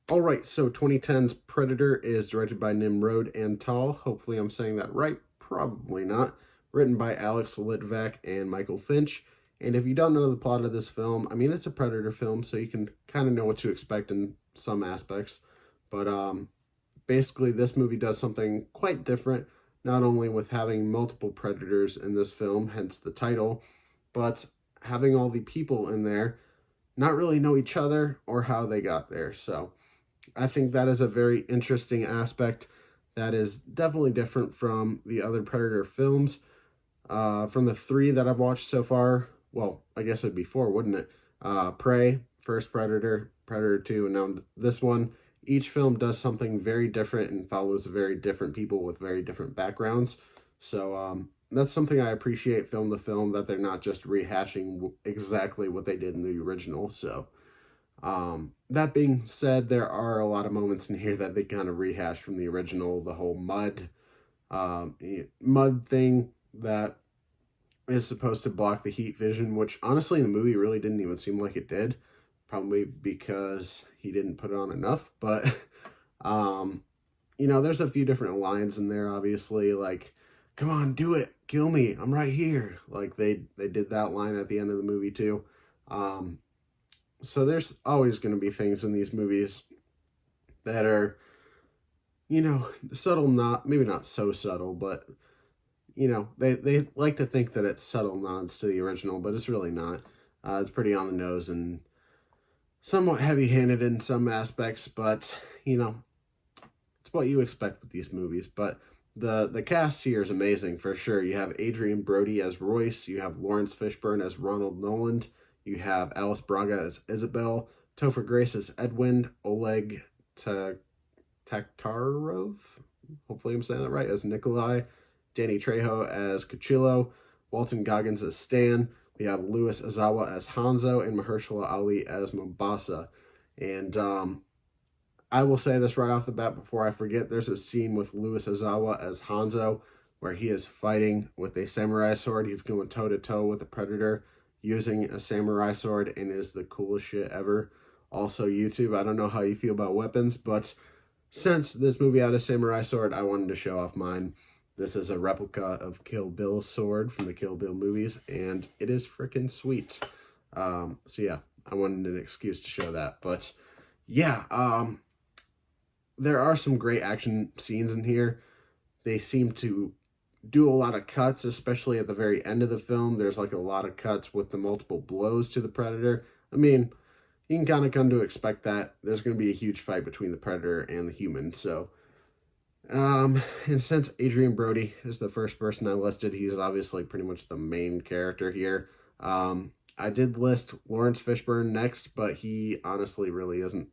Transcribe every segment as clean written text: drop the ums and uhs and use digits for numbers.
All right, so 2010's Predator is directed by Nimrod Antal. Hopefully I'm saying that right. Probably not. Written by Alex Litvak and Michael Finch. And if you don't know the plot of this film, I mean, it's a Predator film, so you can kind of know what to expect in some aspects. But basically, this movie does something quite different, not only with having multiple Predators in this film, hence the title, but having all the people in there not really know each other or how they got there. So I think that is a very interesting aspect that is definitely different from the other Predator films. From the three that I've watched so far, well, I guess it'd be four, wouldn't it? Prey, first Predator, Predator 2, and now this one. Each film does something very different and follows very different people with very different backgrounds. So that's something I appreciate film to film, that they're not just rehashing exactly what they did in the original. So that being said, there are a lot of moments in here that they kind of rehash from the original. The whole mud thing that is supposed to block the heat vision, which honestly in the movie really didn't even seem like it did. Probably because he didn't put it on enough. But there's a few different lines in there, obviously, like, come on, do it, kill me, I'm right here. Like they did that line at the end of the movie too. So there's always going to be things in these movies that are, subtle, maybe not so subtle, but, they like to think that it's subtle nods to the original, but it's really not. It's pretty on the nose and somewhat heavy-handed in some aspects, but, it's what you expect with these movies. But the cast here is amazing for sure. You have Adrien Brody as Royce, you have Lawrence Fishburne as Ronald Noland, you have Alice Braga as Isabel, Topher Grace as Edwin, Oleg Taktarov, hopefully I'm saying that right, as Nikolai, Danny Trejo as Cuchillo, Walton Goggins as Stan. We have Louis Azawa as Hanzo and Mahershala Ali as Mombasa. And I will say this right off the bat before I forget. There's a scene with Louis Azawa as Hanzo where he is fighting with a samurai sword. He's going toe-to-toe with a predator using a samurai sword, and is the coolest shit ever. Also, YouTube, I don't know how you feel about weapons, but since this movie had a samurai sword, I wanted to show off mine. This is a replica of Kill Bill's sword from the Kill Bill movies, and it is freaking sweet. So yeah, I wanted an excuse to show that. But yeah, there are some great action scenes in here. They seem to do a lot of cuts, especially at the very end of the film. There's like a lot of cuts with the multiple blows to the Predator. I mean, you can kind of come to expect that. There's going to be a huge fight between the Predator and the human. So, and since Adrien Brody is the first person I listed, he's obviously pretty much the main character here. I did list Lawrence Fishburne next, but he honestly really isn't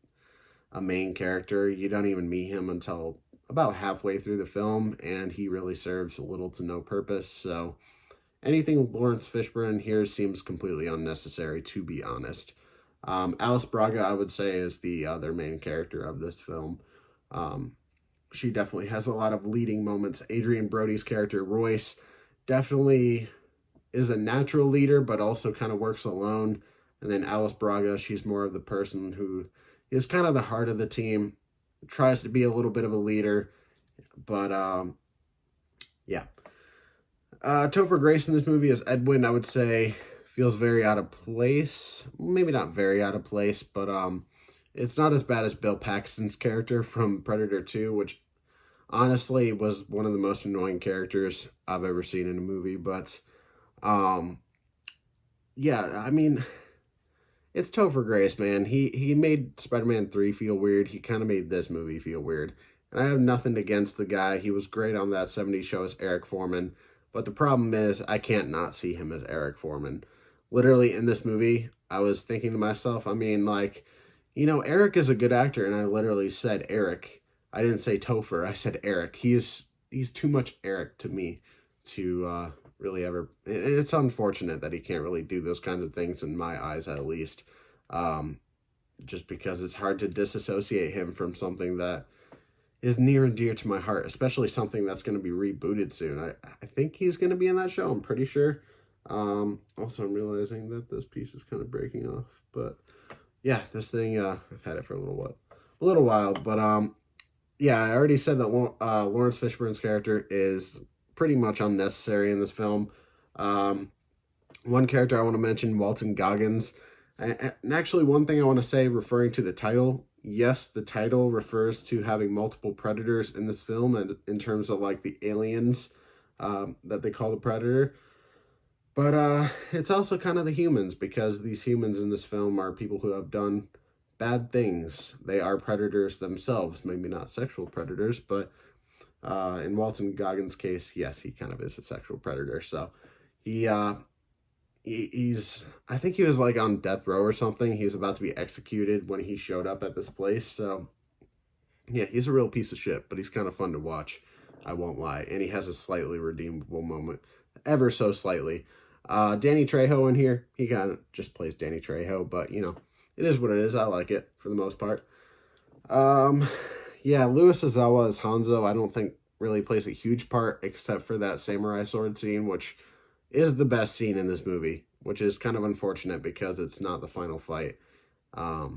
a main character. You don't even meet him until about halfway through the film, and he really serves little to no purpose. So anything Lawrence Fishburne here seems completely unnecessary, to be honest. Alice Braga, I would say, is the other main character of this film. She definitely has a lot of leading moments. Adrien Brody's character, Royce, definitely is a natural leader, but also kind of works alone. And then Alice Braga, she's more of the person who is kind of the heart of the team, tries to be a little bit of a leader, but yeah. Topher Grace in this movie as Edwin, I would say, feels very out of place. Maybe not very out of place, but it's not as bad as Bill Paxton's character from Predator 2, which honestly was one of the most annoying characters I've ever seen in a movie. But yeah, I mean, it's Topher Grace, man. He made Spider-Man 3 feel weird. He kind of made this movie feel weird. And I have nothing against the guy. He was great on that 70s show as Eric Foreman. But the problem is, I can't not see him as Eric Foreman. Literally, in this movie, I was thinking to myself, I mean, like, Eric is a good actor, and I literally said Eric. I didn't say Topher, I said Eric. He's too much Eric to me to really ever... It's unfortunate that he can't really do those kinds of things, in my eyes at least. Just because it's hard to disassociate him from something that is near and dear to my heart, especially something that's going to be rebooted soon. I think he's going to be in that show, I'm pretty sure. Also, I'm realizing that this piece is kind of breaking off, but yeah, this thing, I've had it for a little while. a little while. But yeah, I already said that Lawrence Fishburne's character is pretty much unnecessary in this film. One character I want to mention, Walton Goggins. And actually, one thing I want to say referring to the title, yes, the title refers to having multiple predators in this film, and in terms of like the aliens that they call the predator. But it's also kind of the humans, because these humans in this film are people who have done bad things. They are predators themselves, maybe not sexual predators, but in Walton Goggins' case, yes, he kind of is a sexual predator. So he he's I think he was like on death row or something. He was about to be executed when he showed up at this place. So yeah, he's a real piece of shit, but he's kind of fun to watch. I won't lie. And he has a slightly redeemable moment, ever so slightly. Danny Trejo in here, he kind of just plays Danny Trejo, but you know, it is what it is. I like it for the most part. Yeah, Louis Ozawa as Hanzo, I don't think really plays a huge part, except for that samurai sword scene, which is the best scene in this movie, which is kind of unfortunate because it's not the final fight. Yeah,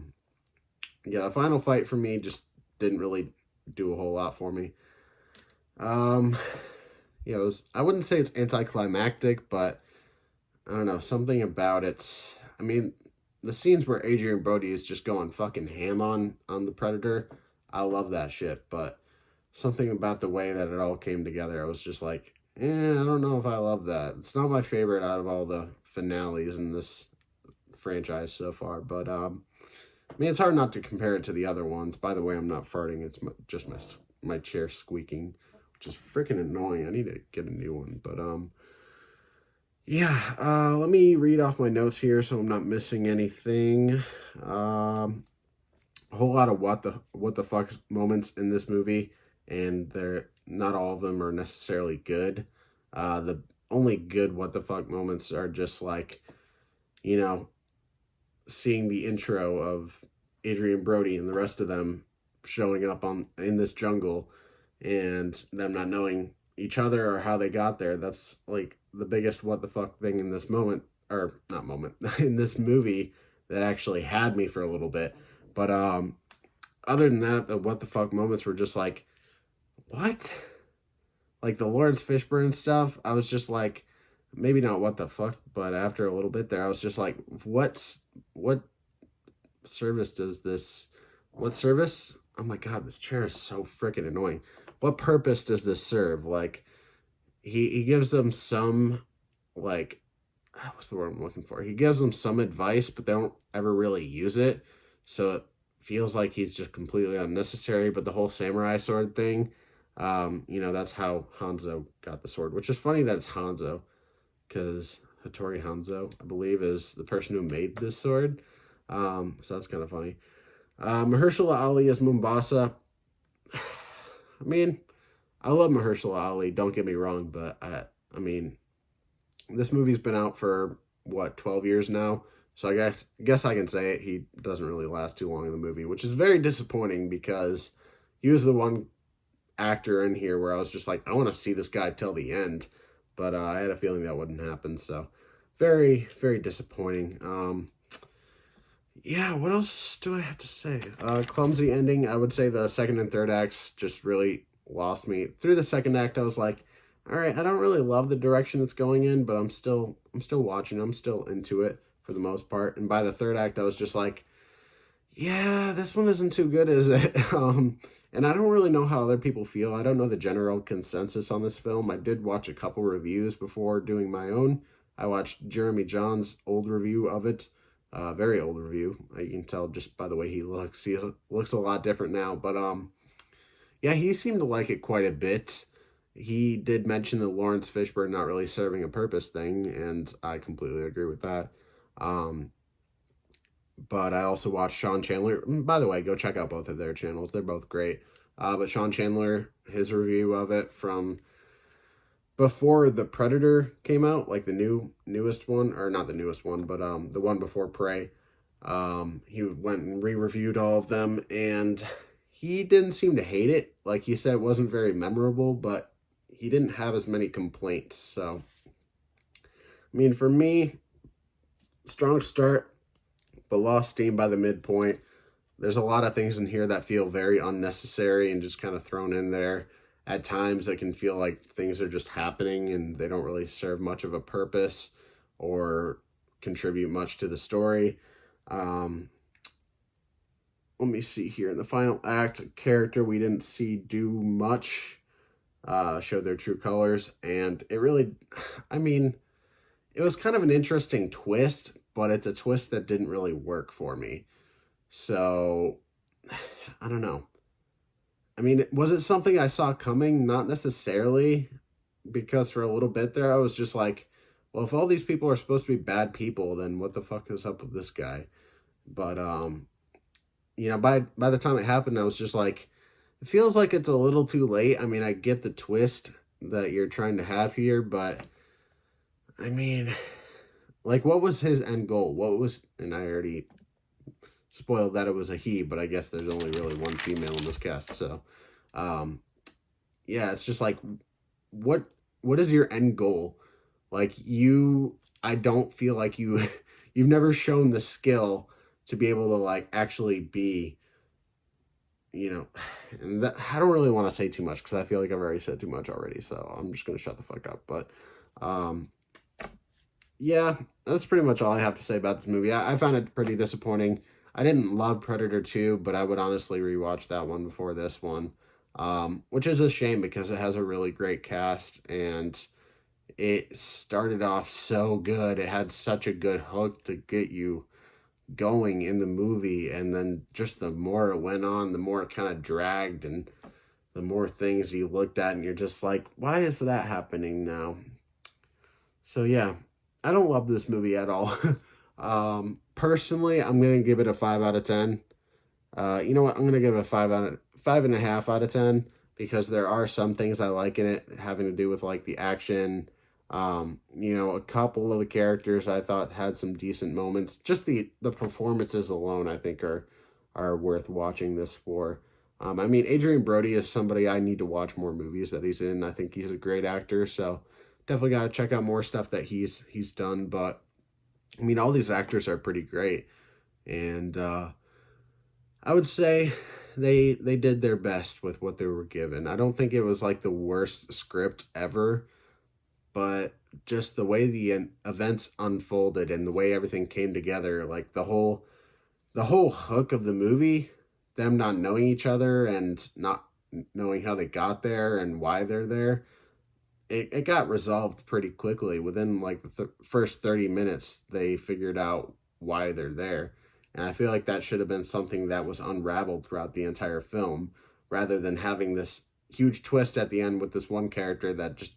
the final fight for me just didn't really do a whole lot for me. Yeah, I wouldn't say it's anticlimactic, but I don't know, something about it. I mean, the scenes where Adrien Brody is just going fucking ham on the Predator, I love that shit, but something about the way that it all came together, I was just like, I don't know if I love that. It's not my favorite out of all the finales in this franchise so far, but I mean, it's hard not to compare it to the other ones. By the way, I'm not farting, it's just my chair squeaking, which is freaking annoying. I need to get a new one, but yeah, let me read off my notes here so I'm not missing anything. A whole lot of what the fuck moments in this movie, and they're not all of them are necessarily good. The only good what the fuck moments are just like, you know, seeing the intro of Adrien Brody and the rest of them showing up in this jungle, and them not knowing each other or how they got there. That's like the biggest what the fuck thing in this moment, or not moment, in this movie that actually had me for a little bit. But other than that, the what the fuck moments were just like, what? Like the Lawrence Fishburne stuff, I was just like, maybe not what the fuck, but after a little bit there, I was just like, what service does this, what service? Oh my god, this chair is so freaking annoying. What purpose does this serve? Like, he gives them some, like, what's the word I'm looking for? He gives them some advice, but they don't ever really use it. So it feels like he's just completely unnecessary. But the whole samurai sword thing, you know, that's how Hanzo got the sword, which is funny that it's Hanzo, because Hattori Hanzo, I believe, is the person who made this sword. So that's kind of funny. Mahershala Ali as Mombasa. I mean, I love Mahershala Ali, don't get me wrong, but I mean, this movie's been out for, what, 12 years now? So I guess I can say it, he doesn't really last too long in the movie, which is very disappointing because he was the one actor in here where I was just like, I want to see this guy till the end, but I had a feeling that wouldn't happen, so very, very disappointing. Yeah, what else do I have to say? Clumsy ending. I would say the second and third acts just really lost me. Through the second act, I was like, all right, I don't really love the direction it's going in, but I'm still watching. I'm still into it for the most part. And by the third act, I was just like, yeah, this one isn't too good, is it? And I don't really know how other people feel. I don't know the general consensus on this film. I did watch a couple reviews before doing my own. I watched Jeremy John's old review of it. Very old review. You can tell just by the way he looks. He looks a lot different now. But yeah, he seemed to like it quite a bit. He did mention the Lawrence Fishburne not really serving a purpose thing, and I completely agree with that. But I also watched Sean Chandler. By the way, go check out both of their channels. They're both great. But Sean Chandler, his review of it from before The Predator came out, like the newest one, or not the newest one, but the one before Prey. He went and re-reviewed all of them, and he didn't seem to hate it. Like he said, it wasn't very memorable, but he didn't have as many complaints. So, I mean, for me, strong start, but lost steam by the midpoint. there's a lot of things in here that feel very unnecessary and just kind of thrown in there. At times it can feel like things are just happening and they don't really serve much of a purpose or contribute much to the story. Let me see here. In the final act, a character we didn't see do much showed their true colors. And it really, I mean, it was kind of an interesting twist, but it's a twist that didn't really work for me. So, I don't know. I mean, was it something I saw coming? Not necessarily, because for a little bit there, I was just like, well, if all these people are supposed to be bad people, then what the fuck is up with this guy? But, you know, by the time it happened, I was just like, it feels like it's a little too late. I mean, I get the twist that you're trying to have here, but, I mean, like, what was his end goal? What was, and I already spoiled that it was a he, but I guess there's only really one female in this cast, so yeah, it's just like, what is your end goal? Like, I don't feel like you've never shown the skill to be able to like actually be, you know, and that, I don't really want to say too much because I feel like I've already said too much already, so I'm just gonna shut the fuck up. But yeah, that's pretty much all I have to say about this movie. I found it pretty disappointing. I didn't love Predator 2, but I would honestly rewatch that one before this one, which is a shame because it has a really great cast, and it started off so good. It had such a good hook to get you going in the movie, and then just the more it went on, the more it kind of dragged, and the more things you looked at, and you're just like, why is that happening now? So yeah, I don't love this movie at all. Personally, I'm gonna give it a 5 out of 10. You know what? I'm gonna give it a 5.5 out of 10 because there are some things I like in it having to do with like the action. You know, a couple of the characters I thought had some decent moments. Just the performances alone, I think are worth watching this for. I mean, Adrien Brody is somebody I need to watch more movies that he's in. I think he's a great actor, so definitely got to check out more stuff that he's done. But I mean, all these actors are pretty great, and I would say they did their best with what they were given. I don't think it was like the worst script ever, but just the way the events unfolded and the way everything came together, like the whole hook of the movie, them not knowing each other and not knowing how they got there and why they're there, it got resolved pretty quickly. Within like the first 30 minutes, they figured out why they're there. And I feel like that should have been something that was unraveled throughout the entire film, rather than having this huge twist at the end with this one character that just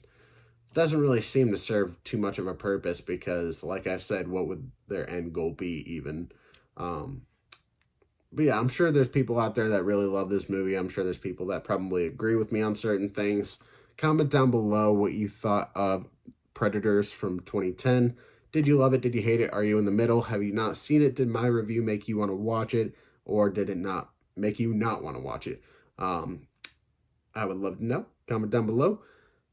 doesn't really seem to serve too much of a purpose because, like I said, what would their end goal be even? But yeah, I'm sure there's people out there that really love this movie. I'm sure there's people that probably agree with me on certain things. Comment down below what you thought of Predators from 2010. Did you love it? Did you hate it? Are you in the middle? Have you not seen it? Did my review make you want to watch it? Or did it not make you not want to watch it? I would love to know. Comment down below.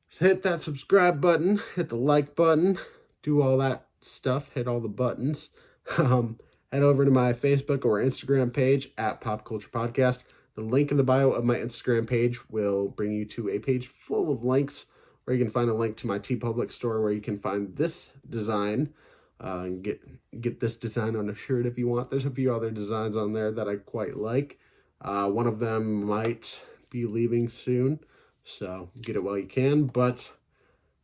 So hit that subscribe button. Hit the like button. Do all that stuff. Hit all the buttons. Head over to my Facebook or Instagram page at Pop Culture Podcast. The link in the bio of my Instagram page will bring you to a page full of links where you can find a link to my TeePublic store where you can find this design and get this design on a shirt if you want. There's a few other designs on there that I quite like. One of them might be leaving soon, so get it while you can. But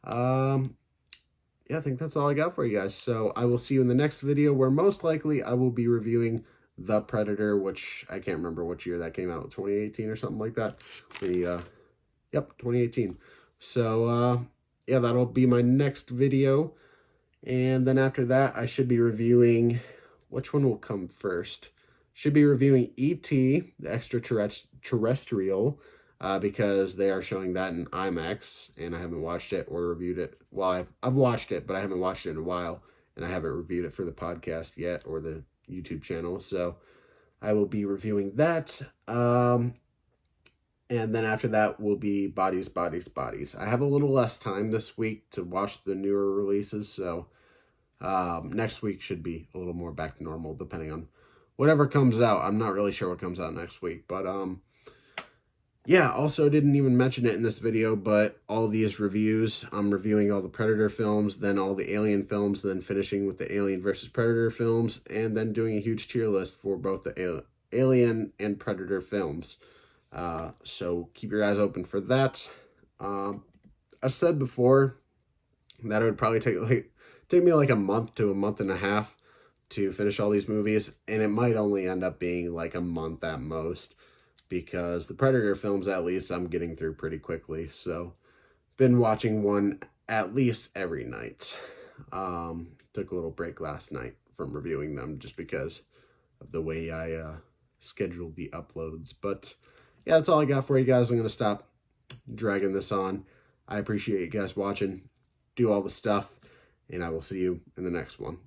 yeah, I think that's all I got for you guys. So I will see you in the next video where most likely I will be reviewing The Predator, which I can't remember which year that came out, 2018 or something like that. Yep, 2018. So yeah, that'll be my next video. And then after that, I should be reviewing, which one will come first? Should be reviewing E.T., the extraterrestrial, because they are showing that in IMAX, and I haven't watched it or reviewed it. Well, I've watched it, but I haven't watched it in a while, and I haven't reviewed it for the podcast yet or the YouTube channel, so I will be reviewing that. And then after that will be Bodies, Bodies, Bodies. I have a little less time this week to watch the newer releases, so next week should be a little more back to normal, depending on whatever comes out. I'm not really sure what comes out next week, but yeah, also didn't even mention it in this video, but all these reviews, I'm reviewing all the Predator films, then all the Alien films, then finishing with the Alien versus Predator films, and then doing a huge tier list for both the Alien and Predator films. So keep your eyes open for that. I said before that it would probably take me like a month to a month and a half to finish all these movies, and it might only end up being like a month at most, because the Predator films, at least, I'm getting through pretty quickly. So, been watching one at least every night. Took a little break last night from reviewing them just because of the way I scheduled the uploads. But yeah, that's all I got for you guys. I'm going to stop dragging this on. I appreciate you guys watching. Do all the stuff, and I will see you in the next one.